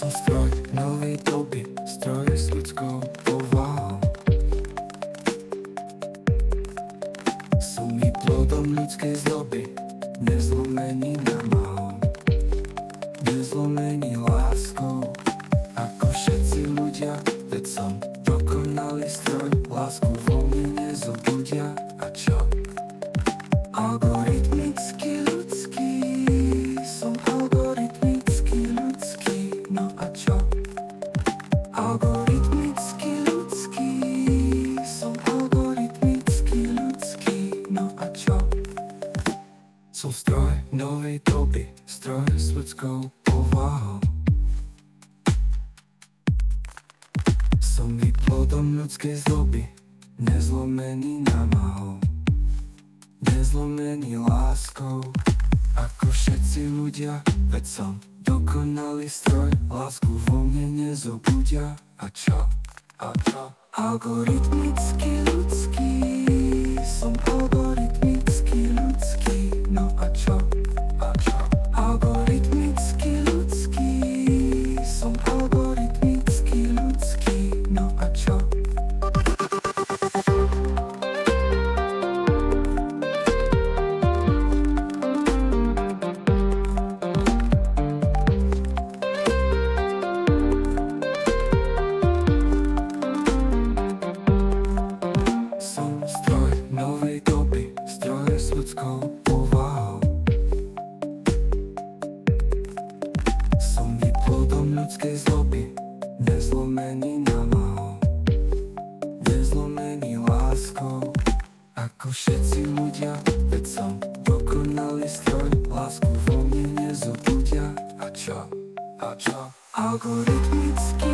Som stroj novej doby, stroj s ľudskou povahou. Som i plodom ľudskej zloby, nezlomený námahou, nezlomený láskou. Ako všetci ľudia, veď som dokonalý stroj, lásku vo mne nezobudia. A čo? Algoritmicky ľudský, som algoritmicky ľudský, no a čo? Algoritmicky ľudský, som algoritmicky ľudský, no a čo? Som stroj novej doby, stroj s ľudskou povahou. Som i plodom ľudskej zloby, nezlomený námahou, nezlomený láskou. Ako všetci ľudia, veď som dokonalý stroj, lásku vo mne nezobudia. A čo? A čo? Algoritmicky ľudský, som algoritmicky ľudský, no a čo? A čo? Algoritmicky ľudský, som algoritmicky ľudský, no a čo? Som stroj novej doby, stroj s ľudskou povahou. Som i plodom ľudskej zloby, nezlomený námahou, nezlomený láskou. Ako všetci ľudia, veď som dokonalý stroj, lásku vo mne nezobudia. A čo? A čo? Algoritmicky